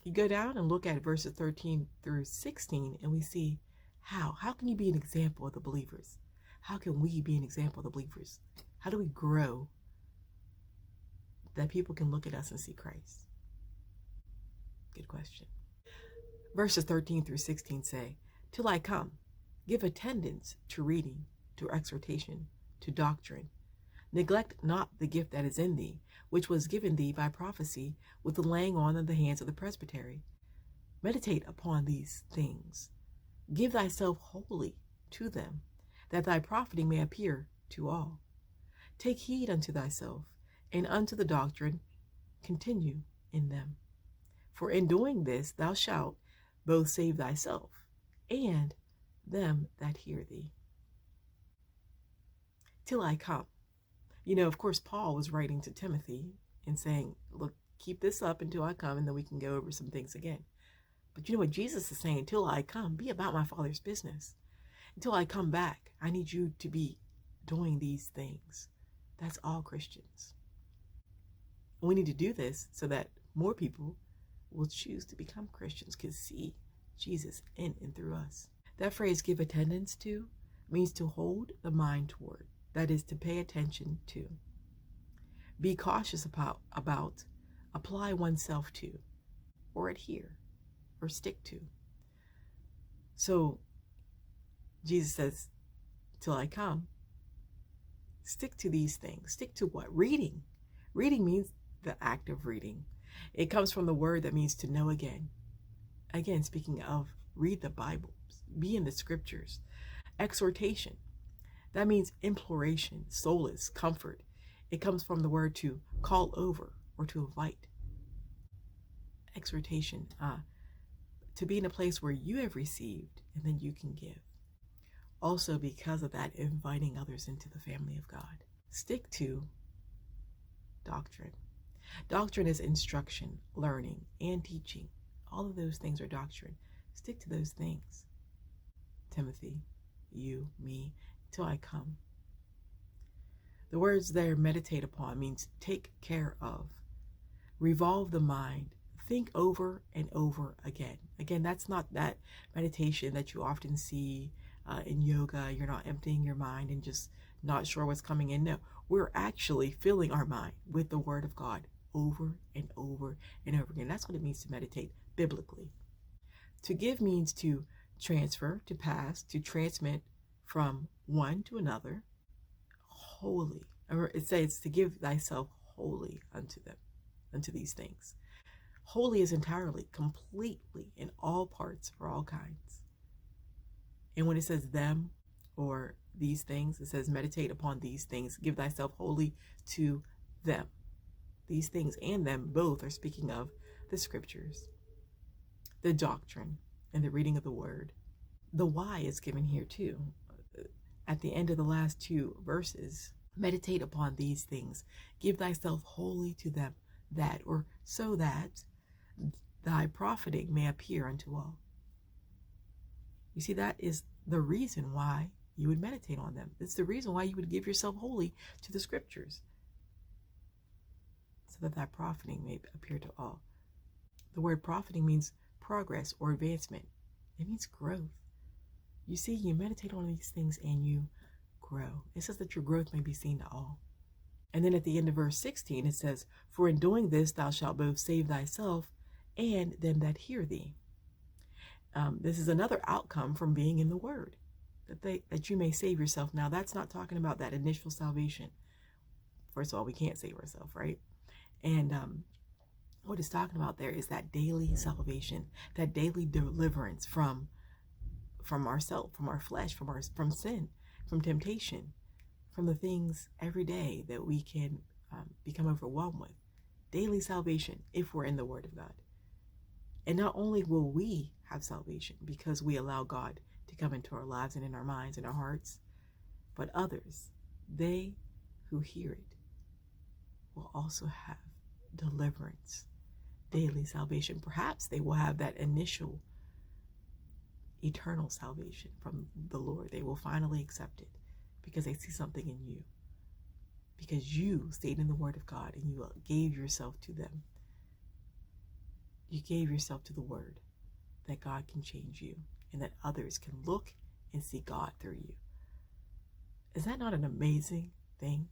You go down and look at verses 13 through 16, and we see how can you be an example of the believers? How can we be an example of the believers? How do we grow that people can look at us and see Christ? Good question. Verses 13 through 16 say, "Till I come, give attendance to reading, to exhortation, to doctrine. Neglect not the gift that is in thee, which was given thee by prophecy with the laying on of the hands of the presbytery. Meditate upon these things. Give thyself wholly to them, that thy profiting may appear to all. Take heed unto thyself, and unto the doctrine continue in them. For in doing this thou shalt both save thyself and them that hear thee." Till I come. Of course, Paul was writing to Timothy and saying, look, keep this up until I come, and then we can go over some things again. But you know what Jesus is saying? Until I come, be about my Father's business. Until I come back, I need you to be doing these things. That's all Christians. We need to do this so that more people will choose to become Christians, can see Jesus in and through us. That phrase, give attendance to, means to hold the mind toward. That is, to pay attention to. Be cautious about, apply oneself to, or adhere, or stick to. So Jesus says, till I come, stick to these things. Stick to what? Reading. Reading means the act of reading. It comes from the word that means to know again. Again, speaking of, read the Bible, be in the scriptures. Exhortation. That means imploration, solace, comfort. It comes from the word to call over or to invite. Exhortation, to be in a place where you have received and then you can give. Also, because of that, inviting others into the family of God. Stick to doctrine. Doctrine is instruction, learning, and teaching. All of those things are doctrine. Stick to those things. Timothy, you, me, till I come. The words there, meditate upon, means take care of. Revolve the mind. Think over and over again. Again, that's not that meditation that you often see in yoga. You're not emptying your mind and just not sure what's coming in. No, we're actually filling our mind with the word of God over and over and over again. That's what it means to meditate biblically. To give means to transfer, to pass, to transmit from one to another, wholly. It says to give thyself wholly unto them, unto these things. Wholly is entirely, completely, in all parts, for all kinds. And when it says them or these things, it says meditate upon these things, give thyself wholly to them. These things and them both are speaking of the scriptures, the doctrine, and the reading of the word. The why is given here too. At the end of the last two verses, meditate upon these things, give thyself wholly to them, that, or so that thy profiting may appear unto all. You see, that is the reason why you would meditate on them. It's the reason why you would give yourself wholly to the scriptures, so that thy profiting may appear to all. The word profiting means progress or advancement. It means growth. You see, you meditate on these things and you grow. It says that your growth may be seen to all. And then at the end of verse 16, it says, for in doing this, thou shalt both save thyself and them that hear thee. This is another outcome from being in the word, that you may save yourself. Now, that's not talking about that initial salvation. First of all, we can't save ourselves, right? And what it's talking about there is that daily salvation, that daily deliverance from ourselves, from our flesh, from sin, from temptation, from the things every day that we can become overwhelmed with. Daily salvation if we're in the Word of God. And not only will we have salvation because we allow God to come into our lives and in our minds and our hearts, but others, they who hear it, will also have deliverance, daily salvation. Perhaps they will have that initial eternal salvation from the Lord. They will finally accept it because they see something in you, because you stayed in the Word of God and you gave yourself to them. You gave yourself to the Word that God can change you and that others can look and see God through you. Is that not an amazing thing?